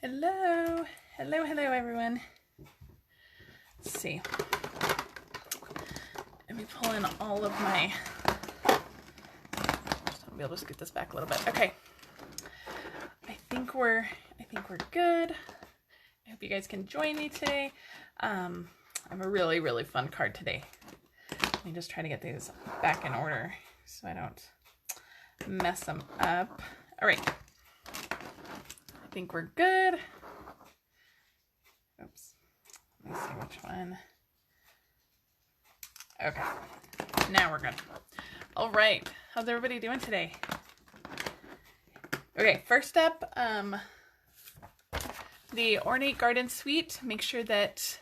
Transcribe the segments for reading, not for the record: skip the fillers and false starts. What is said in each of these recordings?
Hello, hello, hello, everyone. Let's see. Let me pull in all of my. I'll be able to scoot this back a little bit. Okay. I think we're good. I hope you guys can join me today. I have a really, really fun card today. Let me just try to get these back in order so I don't mess them up. All right. I think we're good. Oops. Let me see which one. Okay. Now we're good. All right. How's everybody doing today? Okay, first up, the Ornate Garden Suite. Make sure that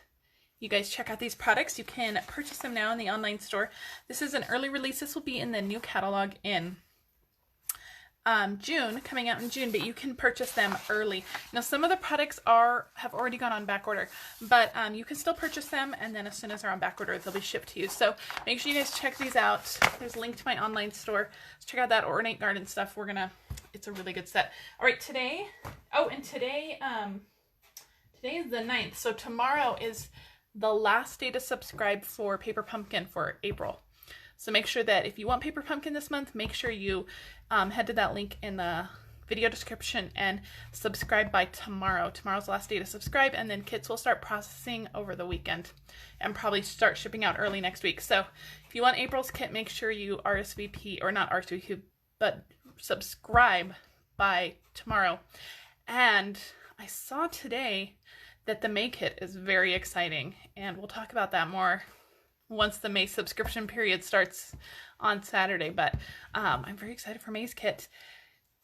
you guys check out these products. You can purchase them now in the online store. This is an early release. This will be in the new catalog in June, coming out in June, but you can purchase them early. Now, some of the products have already gone on back order, but you can still purchase them, and then as soon as they're on back order, they'll be shipped to you. So make sure you guys check these out. There's a link to my online store. Let's check out that Ornate Garden stuff. It's a really good set. All right, today is the 9th, so tomorrow is the last day to subscribe for Paper Pumpkin for April. So make sure that if you want Paper Pumpkin this month, make sure you head to that link in the video description and subscribe by tomorrow. Tomorrow's the last day to subscribe, and then kits will start processing over the weekend and probably start shipping out early next week. So if you want April's kit, make sure you RSVP, or not RSVP, but subscribe by tomorrow. And I saw today that the May kit is very exciting, and we'll talk about that more once the May subscription period starts on Saturday. But I'm very excited for May's kit.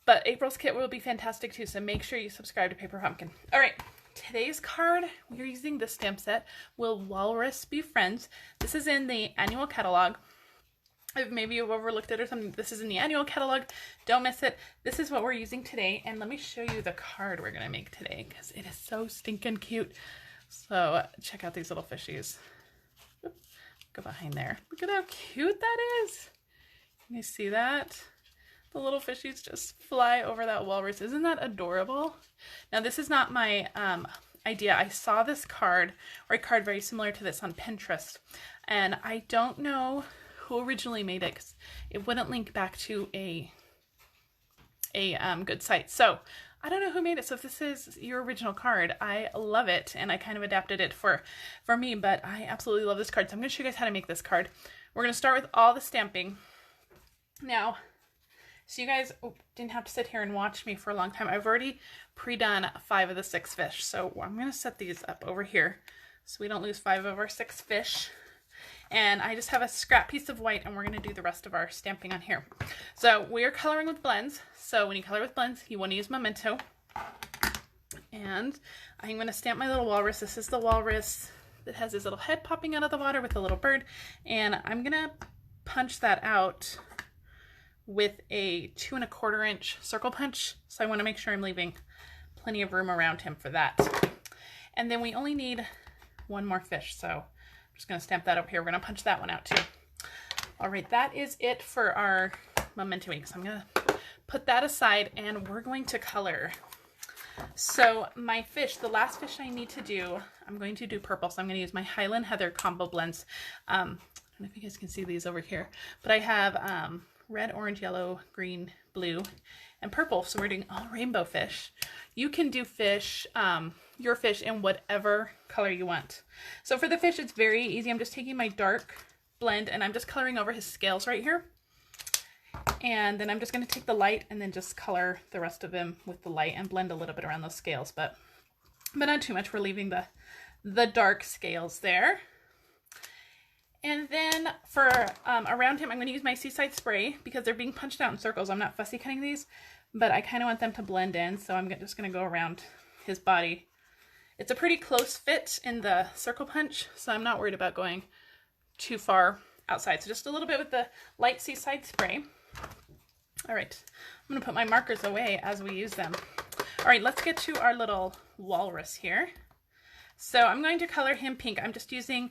But April's kit will be fantastic too, so make sure you subscribe to Paper Pumpkin. All right, today's card, we are using this stamp set, Will Walrus Be Friends? This is in the annual catalog. If maybe you've overlooked it or something, this is in the annual catalog. Don't miss it. This is what we're using today. And let me show you the card we're going to make today, because it is so stinking cute. So check out these little fishies. Go behind there. Look at how cute that is. Can you see that? The little fishies just fly over that walrus. Isn't that adorable? Now, this is not my idea. I saw this card, or a card very similar to this, on Pinterest. And I don't know who originally made it, because it wouldn't link back to a good site. So I don't know who made it. So if this is your original card, I love it, and I kind of adapted it for me, but I absolutely love this card. So I'm going to show you guys how to make this card. We're going to start with all the stamping. Now, so you guys didn't have to sit here and watch me for a long time. I've already pre-done 5 of the 6 fish. So I'm going to set these up over here so we don't lose 5 of our 6 fish. And I just have a scrap piece of white, and we're going to do the rest of our stamping on here. So we are coloring with blends. So when you color with blends, you want to use Memento. And I'm going to stamp my little walrus. This is the walrus that has his little head popping out of the water with a little bird. And I'm going to punch that out with a 2 1/4 inch circle punch. So I want to make sure I'm leaving plenty of room around him for that. And then we only need 1 more fish. So just going to stamp that over here. We're going to punch that one out too. All right, that is it for our Memento ink. So I'm going to put that aside, and we're going to color. So my fish, the last fish I need to do, I'm going to do purple. So I'm going to use my Highland Heather combo blends. I don't know if you guys can see these over here, but I have red, orange, yellow, green, blue, and purple. So we're doing all rainbow fish. You can do fish, your fish, in whatever color you want. So for the fish, it's very easy. I'm just taking my dark blend, and I'm just coloring over his scales right here. And then I'm just going to take the light and then just color the rest of him with the light and blend a little bit around those scales, but not too much. We're leaving the dark scales there. And then for around him, I'm going to use my Seaside Spray, because they're being punched out in circles. I'm not fussy cutting these, but I kind of want them to blend in, so I'm just going to go around his body. It's a pretty close fit in the circle punch, so I'm not worried about going too far outside. So just a little bit with the light Seaside Spray. All right, I'm going to put my markers away as we use them. All right, let's get to our little walrus here. So I'm going to color him pink. I'm just using,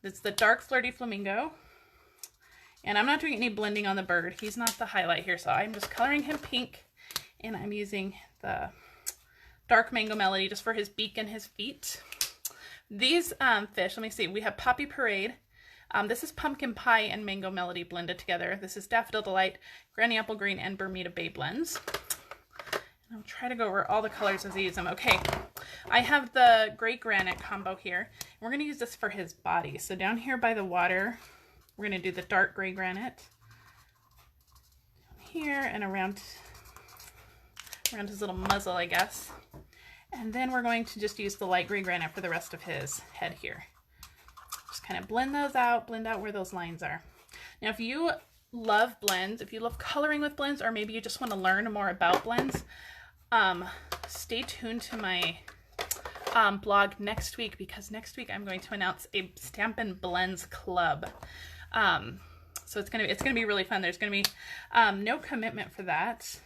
it's the dark Flirty Flamingo. And I'm not doing any blending on the bird. He's not the highlight here, so I'm just coloring him pink. And I'm using the dark mango melody just for his beak and his feet. These fish, let me see, we have Poppy Parade. This is Pumpkin Pie and Mango Melody blended together. This is Daffodil Delight, Granny Apple Green, and Bermuda Bay blends. And I'll try to go over all the colors as I use them. Okay, I have the Gray Granite combo here. We're going to use this for his body. So down here by the water, we're going to do the dark Gray Granite. Here and around his little muzzle, I guess. And then we're going to just use the light Gray Granite for the rest of his head here. Just kind of blend those out, blend out where those lines are. Now, if you love blends, if you love coloring with blends, or maybe you just want to learn more about blends, stay tuned to my blog next week, because next week I'm going to announce a Stampin' Blends Club. So it's gonna be really fun. There's gonna be no commitment for that.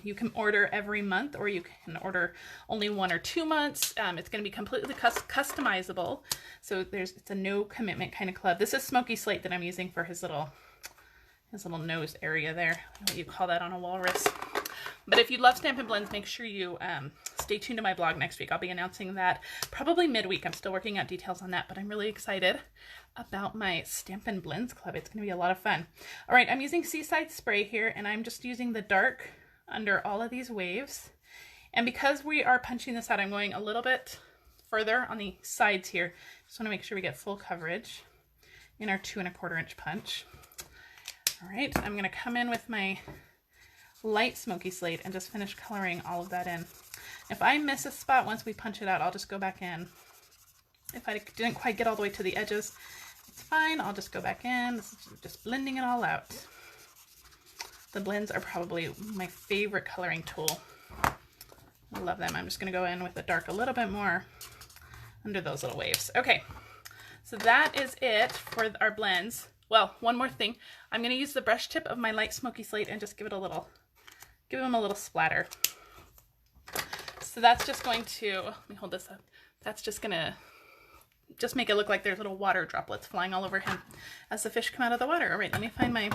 You can order every month, or you can order only 1 or 2 months. It's going to be completely customizable. So it's a no commitment kind of club. This is Smoky Slate that I'm using for his little nose area there. I don't know what you call that on a walrus. But if you love Stampin' Blends, make sure you stay tuned to my blog next week. I'll be announcing that probably midweek. I'm still working out details on that, but I'm really excited about my Stampin' Blends Club. It's going to be a lot of fun. All right, I'm using Seaside Spray here, and I'm just using the dark under all of these waves. And because we are punching this out, I'm going a little bit further on the sides here. Just want to make sure we get full coverage in our 2 1/4 inch punch. All right, I'm going to come in with my light Smoky Slate and just finish coloring all of that in. If I miss a spot once we punch it out, I'll just go back in. If I didn't quite get all the way to the edges, it's fine. I'll just go back in. This is just blending it all out. The blends are probably my favorite coloring tool. I love them. I'm just going to go in with the dark a little bit more under those little waves. Okay, so that is it for our blends. Well, one more thing. I'm going to use the brush tip of my light Smoky Slate and just give him a little splatter. So that's just going to, let me hold this up. That's just going to just make it look like there's little water droplets flying all over him as the fish come out of the water. All right, let me find my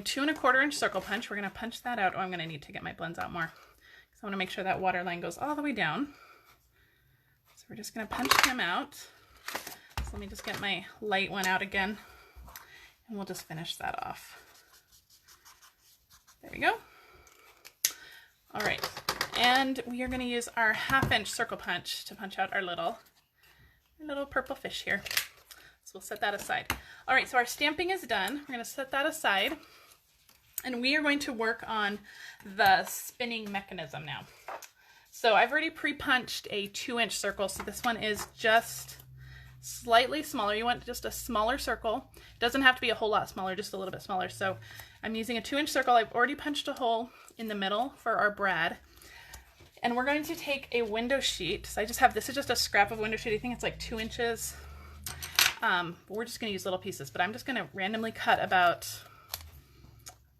2 1/4 inch circle punch. We're going to punch that out. Oh, I'm going to need to get my blends out more, because I want to make sure that water line goes all the way down. So we're just going to punch him out. So let me just get my light one out again, and we'll just finish that off. There we go. All right, and we are going to use our 1/2 inch circle punch to punch out our little purple fish here. So we'll set that aside. All right, so our stamping is done. We're going to set that aside. And we are going to work on the spinning mechanism now. So I've already pre-punched a 2 inch circle. So this one is just slightly smaller. You want just a smaller circle. It doesn't have to be a whole lot smaller, just a little bit smaller. So I'm using a 2 inch circle. I've already punched a hole in the middle for our brad. And we're going to take a window sheet. So I just have, this is just a scrap of window sheet. I think it's like 2 inches. We're just going to use little pieces, but I'm just going to randomly cut about,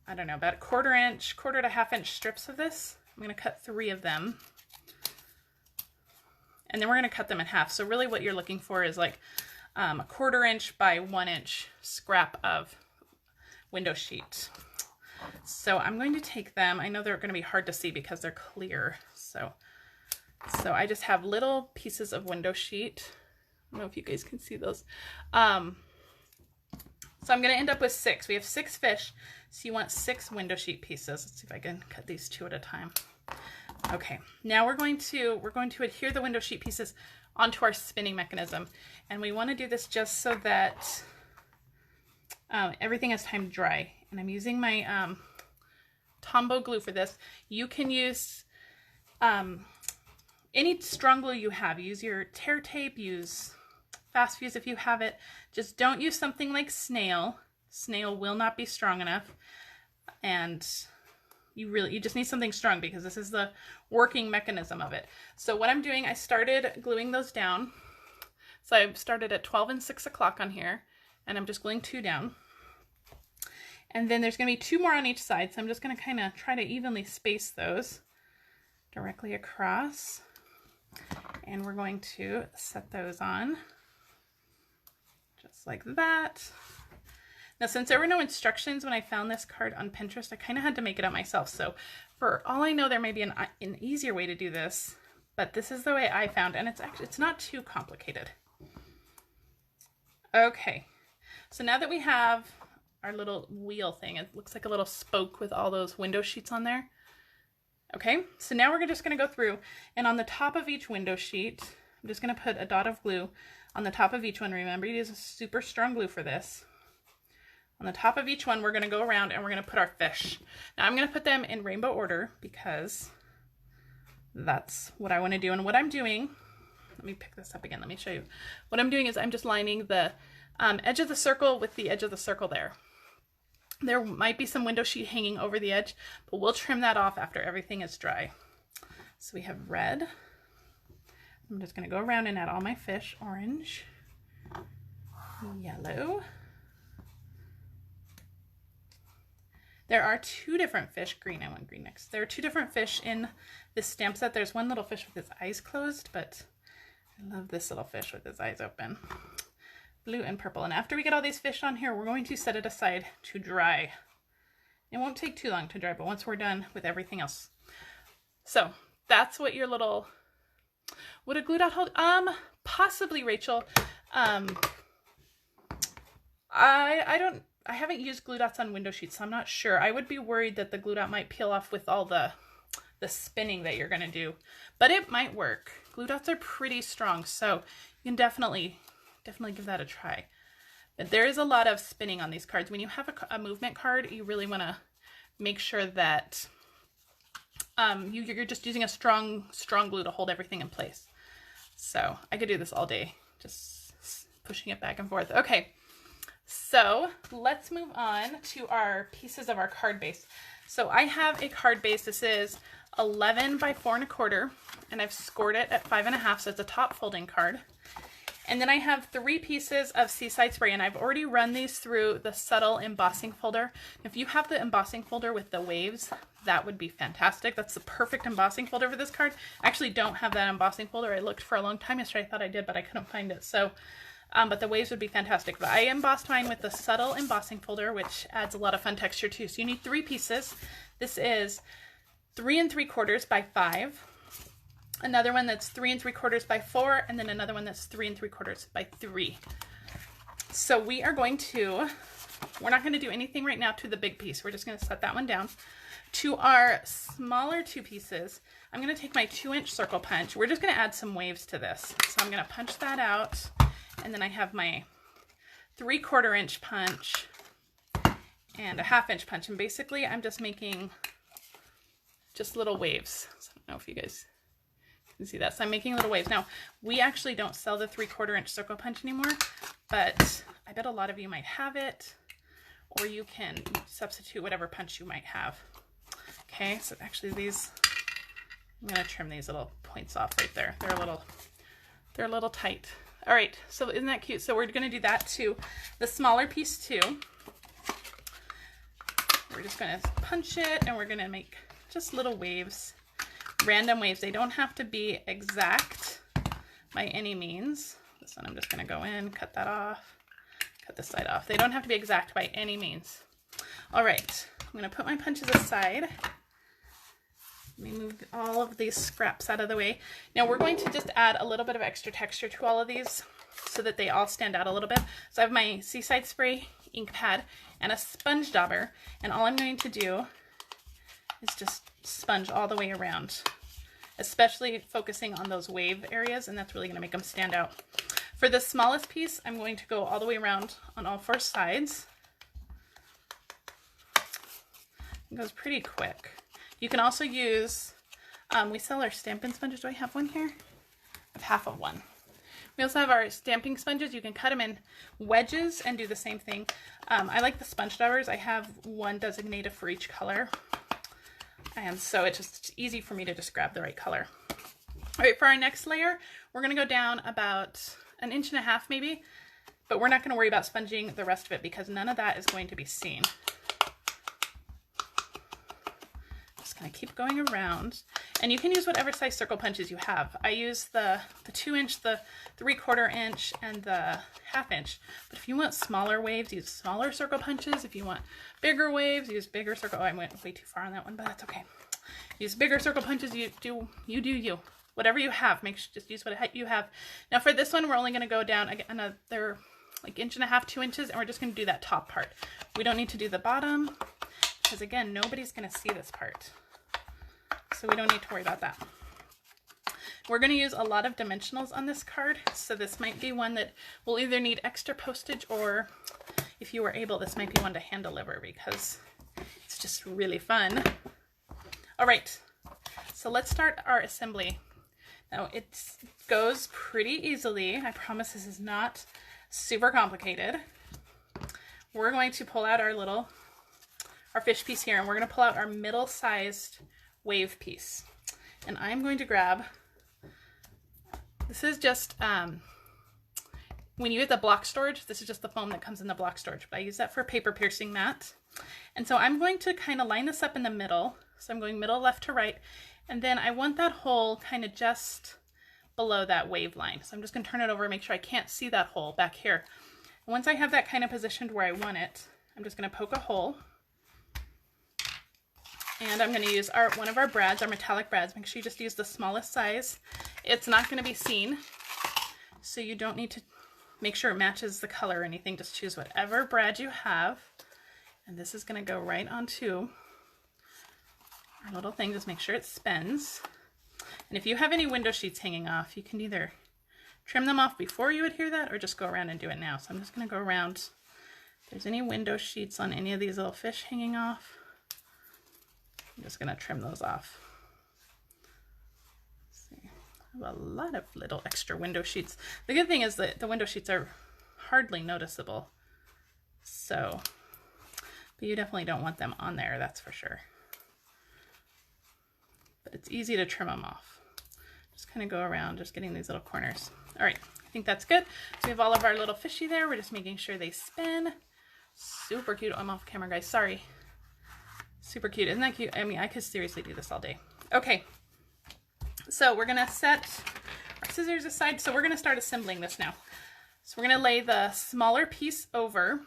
I don't know, about 1/4 inch, 1/4 to 1/2 inch strips of this. I'm going to cut 3 of them. And then we're going to cut them in half. So really what you're looking for is like a 1/4 inch by 1 inch scrap of window sheet. So I'm going to take them. I know they're going to be hard to see because they're clear. So I just have little pieces of window sheet. I don't know if you guys can see those. So I'm going to end up with 6. We have 6 fish, so you want 6 window sheet pieces. Let's see if I can cut these 2 at a time. Okay, now we're going to adhere the window sheet pieces onto our spinning mechanism, and we want to do this just so that everything has time to dry. And I'm using my Tombow glue for this. You can use any strong glue you have. Use your tear tape, use Fast Fuse if you have it. Just don't use something like snail. Snail will not be strong enough, and you just need something strong because this is the working mechanism of it. So what I'm doing, I started gluing those down. So I started at 12 and 6 o'clock on here, and I'm just gluing 2 down. And then there's going to be 2 more on each side, so I'm just going to kind of try to evenly space those directly across. And we're going to set those on just like that. Now, since there were no instructions when I found this card on Pinterest, I kind of had to make it up myself. So For all I know, there may be an easier way to do this, but this is the way I found, and it's not too complicated. Okay, so now that we have our little wheel thing, it looks like a little spoke with all those window sheets on there. Okay, so now we're just going to go through, and on the top of each window sheet, I'm just going to put a dot of glue on the top of each one. Remember, you use a super strong glue for this. On the top of each one, we're going to go around and we're going to put our fish. Now I'm going to put them in rainbow order because that's what I want to do. And what I'm doing, let me pick this up again. Let me show you. What I'm doing is I'm just lining the edge of the circle with the edge of the circle there. There might be some window sheet hanging over the edge, but we'll trim that off after everything is dry. So we have red. I'm just going to go around and add all my fish. Orange, yellow. There are two different fish. Green, I want green next. There are two different fish in this stamp set. There's one little fish with his eyes closed, but I love this little fish with his eyes open. Blue and purple. And after we get all these fish on here, we're going to set it aside to dry. It won't take too long to dry, but once we're done with everything else. So that's what your little, would a glue dot hold? Possibly, Rachel. I haven't used glue dots on window sheets, so I'm not sure. I would be worried that the glue dot might peel off with all the spinning that you're gonna do, but it might work. Glue dots are pretty strong, so you can definitely give that a try. But there is a lot of spinning on these cards. When you have a movement card, you really wanna make sure that you're just using a strong glue to hold everything in place. So I could do this all day, just pushing it back and forth. Okay. So let's move on to our pieces of our card base. So I have a card base. This is 11 by 4 1/4, and I've scored it at 5 1/2, so it's a top folding card. And then I have 3 pieces of Seaside Spray, and I've already run these through the subtle embossing folder. If you have the embossing folder with the waves, that would be fantastic. That's the perfect embossing folder for this card. I actually don't have that embossing folder. I looked for a long time yesterday. I thought I did, but I couldn't find it. So but the waves would be fantastic. But I embossed mine with the subtle embossing folder, which adds a lot of fun texture too. So you need 3 pieces. This is 3 3/4 by 5. Another one that's 3 3/4 by 4, and then another one that's 3 3/4 by 3. So we're not going to do anything right now to the big piece. We're just going to set that one down. To our smaller 2 pieces, I'm going to take my 2-inch circle punch. We're just going to add some waves to this. So I'm going to punch that out. And then I have my 3/4 inch punch and a 1/2 inch punch. And basically I'm just making just little waves. So I don't know if you guys can see that. So I'm making little waves. Now, we actually don't sell the 3/4 inch circle punch anymore, but I bet a lot of you might have it, or you can substitute whatever punch you might have. Okay, so actually these, I'm gonna trim these little points off right there. They're a little tight. All right, so isn't that cute? So we're gonna do that to the smaller piece too. We're just gonna punch it and we're gonna make just little waves, random waves. They don't have to be exact by any means. This one I'm just gonna go in, cut that off, cut this side off. They don't have to be exact by any means. All right, I'm gonna put my punches aside. Let me move all of these scraps out of the way. Now we're going to just add a little bit of extra texture to all of these so that they all stand out a little bit. So I have my Seaside Spray ink pad and a sponge dauber, and all I'm going to do is just sponge all the way around, especially focusing on those wave areas, and that's really going to make them stand out. For the smallest piece, I'm going to go all the way around on all 4 sides. It goes pretty quick. You can also use, we sell our stamping sponges. Do I have one here? I have 1/2 of one. We also have our stamping sponges. You can cut them in wedges and do the same thing. I like the sponge daubers. I have one designated for each color. And so it's just easy for me to just grab the right color. All right, for our next layer, we're gonna go down about 1.5 inches maybe, but we're not gonna worry about sponging the rest of it because none of that is going to be seen. Gonna keep going around, and you can use whatever size circle punches you have. I use the 2 inch, the 3/4 inch, and the 1/2 inch. But if you want smaller waves, use smaller circle punches. If you want bigger waves, use bigger circle. Oh, I went way too far on that one, but that's okay. Use bigger circle punches, you do you. Whatever you have, just use what you have. Now for this one, we're only gonna go down another like 1.5 inches, 2 inches, and we're just gonna do that top part. We don't need to do the bottom, because again, nobody's gonna see this part. So we don't need to worry about that. We're going to use a lot of dimensionals on this card, so this might be one that will either need extra postage, or if you were able, this might be one to hand deliver because it's just really fun. All right, so let's start our assembly. Now it goes pretty easily. I promise this is not super complicated. We're going to pull out our fish piece here, and we're going to pull out our middle-sized wave piece. And I'm going to grab, this is just, when you get the block storage, this is just the foam that comes in the block storage, but I use that for a paper piercing mat. And so I'm going to kind of line this up in the middle. So I'm going middle left to right, and then I want that hole kind of just below that wave line. So I'm just going to turn it over and make sure I can't see that hole back here. And once I have that kind of positioned where I want it, I'm just going to poke a hole. And I'm going to use one of our brads, our metallic brads. Make sure you just use the smallest size. It's not going to be seen, so you don't need to make sure it matches the color or anything. Just choose whatever brad you have. And this is going to go right onto our little thing. Just make sure it spins. And if you have any window sheets hanging off, you can either trim them off before you adhere that, or just go around and do it now. So I'm just going to go around. If there's any window sheets on any of these little fish hanging off, I'm just going to trim those off. Let's see. I have a lot of little extra window sheets. The good thing is that the window sheets are hardly noticeable. So, but you definitely don't want them on there, that's for sure. But it's easy to trim them off. Just kind of go around, just getting these little corners. All right, I think that's good. So we have all of our little fishy there. We're just making sure they spin. Super cute. I'm off camera, guys. Sorry. Super cute. Isn't that cute? I mean, I could seriously do this all day. Okay, so we're going to set our scissors aside. So we're going to start assembling this now. So we're going to lay the smaller piece over.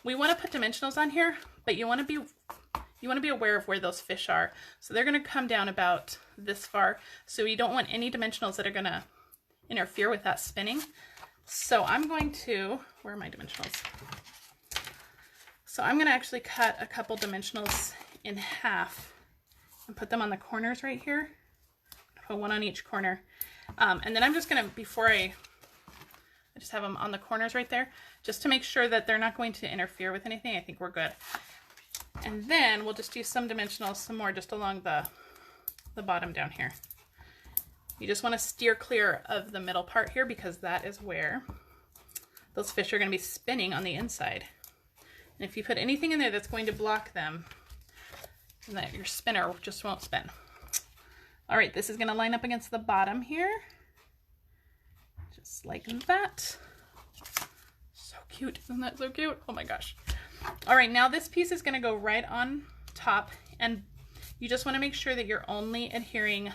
We want to put dimensionals on here, but you want to be aware of where those fish are. So they're going to come down about this far. So you don't want any dimensionals that are going to interfere with that spinning. So I'm going to, where are my dimensionals? So I'm going to actually cut a couple dimensionals in half and put them on the corners right here. Put one on each corner. And then I'm just going to, before I just have them on the corners right there, just to make sure that they're not going to interfere with anything. I think we're good. And then we'll just use some dimensionals, some more just along the bottom down here. You just want to steer clear of the middle part here, because that is where those fish are going to be spinning on the inside. And if you put anything in there that's going to block them, then your spinner just won't spin. All right, this is going to line up against the bottom here. Just like that. So cute. Isn't that so cute? Oh my gosh. All right, now this piece is going to go right on top, and you just want to make sure that you're only adhering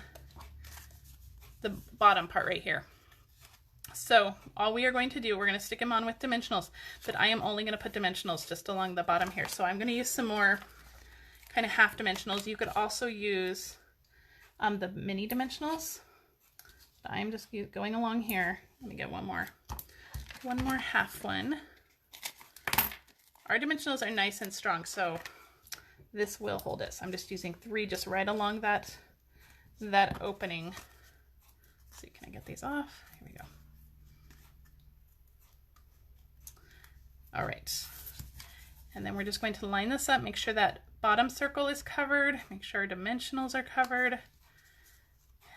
the bottom part right here. So all we are going to do, we're going to stick them on with dimensionals, but I am only going to put dimensionals just along the bottom here. So I'm going to use some more kind of half dimensionals. You could also use the mini dimensionals. But I'm just going along here. Let me get one more half one. Our dimensionals are nice and strong, so this will hold it. So I'm just using 3 just right along that opening. Let's see, can I get these off? Here we go. All right, and then we're just going to line this up, make sure that bottom circle is covered, make sure our dimensionals are covered.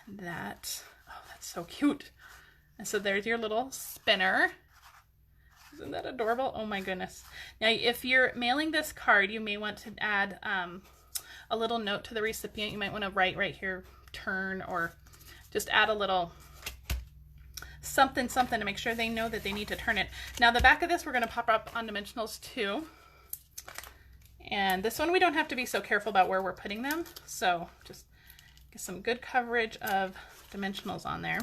And that, oh, that's so cute. And so there's your little spinner. Isn't that adorable? Oh my goodness. Now, if you're mailing this card, you may want to add a little note to the recipient. You might want to write right here, turn, or just add a little something to make sure they know that they need to turn it. Now the back of this we're going to pop up on dimensionals too. And this one we don't have to be so careful about where we're putting them. So just get some good coverage of dimensionals on there.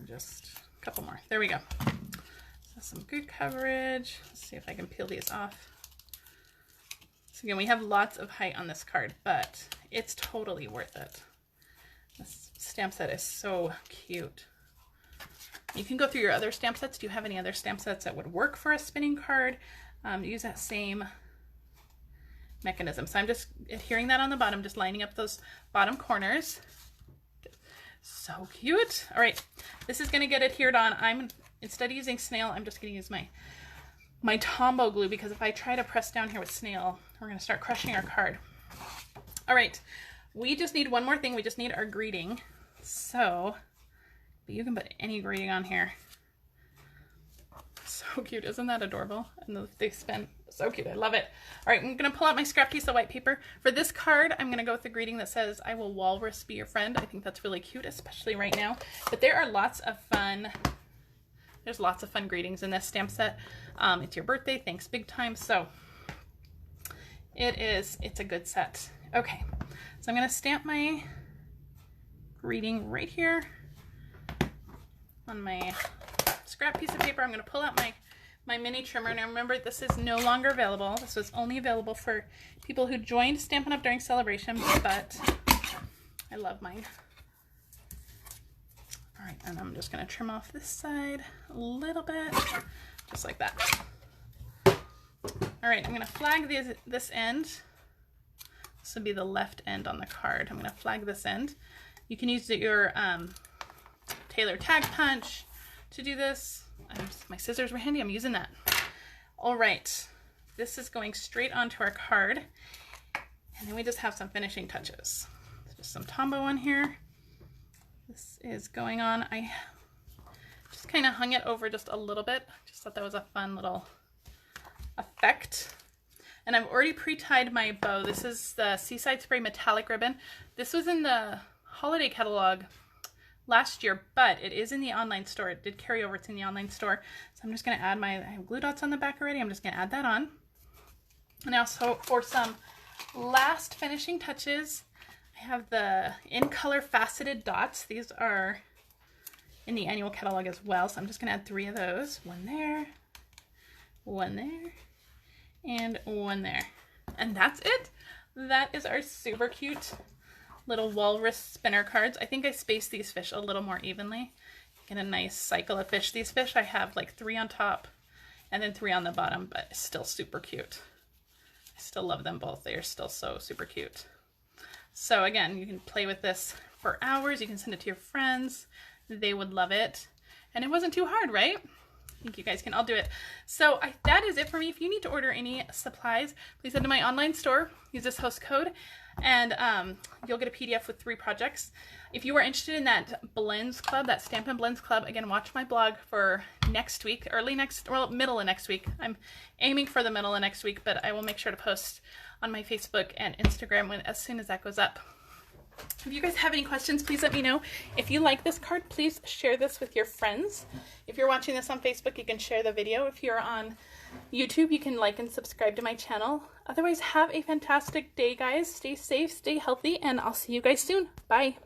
Just a couple more. There we go. So some good coverage. Let's see if I can peel these off. Again, we have lots of height on this card, but it's totally worth it. This stamp set is so cute. You can go through your other stamp sets. Do you have any other stamp sets that would work for a spinning card? Use that same mechanism. So I'm just adhering that on the bottom, just lining up those bottom corners. So cute. All right, this is gonna get adhered on. Instead of using snail, I'm just gonna use my Tombow glue, because if I try to press down here with snail, we're gonna start crushing our card. All right, we just need one more thing. We just need our greeting. So, but you can put any greeting on here. So cute, isn't that adorable? And they spin, so cute, I love it. All right, I'm gonna pull out my scrap piece of white paper. For this card, I'm gonna go with the greeting that says, "I will walrus be your friend." I think that's really cute, especially right now. But there are lots of fun, there's lots of fun greetings in this stamp set. It's your birthday, thanks big time. So it's a good set. Okay, so I'm gonna stamp my greeting right here on my scrap piece of paper. I'm going to pull out my mini trimmer. Now remember, this is no longer available. This was only available for people who joined Stampin' Up! During Celebration, but I love mine. All right, and I'm just going to trim off this side a little bit, just like that. All right, I'm going to flag this end. This would be the left end on the card. I'm going to flag this end. You can use your Tailor Tag Punch to do this. My scissors were handy, I'm using that. All right, this is going straight onto our card. And then we just have some finishing touches. Just some Tombow on here. This is going on. I just kind of hung it over just a little bit. Just thought that was a fun little effect. And I've already pre-tied my bow. This is the Seaside Spray metallic ribbon. This was in the holiday catalog last year, but it is in the online store. It did carry over. It's in the online store. So I'm just going to add I have glue dots on the back already. I'm just going to add that on. And now, so for some last finishing touches, I have the in color faceted dots. These are in the annual catalog as well. So I'm just going to add 3 of those. One there, and one there. And that's it. That is our super cute little walrus spinner cards. I think I spaced these fish a little more evenly. Get a nice cycle of fish. These fish I have like 3 on top and then 3 on the bottom, but still super cute. I still love them both. They are still so super cute. So again, you can play with this for hours. You can send it to your friends. They would love it. And it wasn't too hard, right? I think you guys can all do it. So that is it for me. If you need to order any supplies, please head to my online store. Use this host code, and you'll get a PDF with 3 projects. If you are interested in that Blends Club, that Stampin' Blends Club, again, watch my blog for next week, middle of next week. I'm aiming for the middle of next week, but I will make sure to post on my Facebook and Instagram as soon as that goes up. If you guys have any questions, please let me know. If you like this card, please share this with your friends. If you're watching this on Facebook, you can share the video. If you're on YouTube, you can like and subscribe to my channel. Otherwise, have a fantastic day, guys. Stay safe, stay healthy, and I'll see you guys soon. Bye.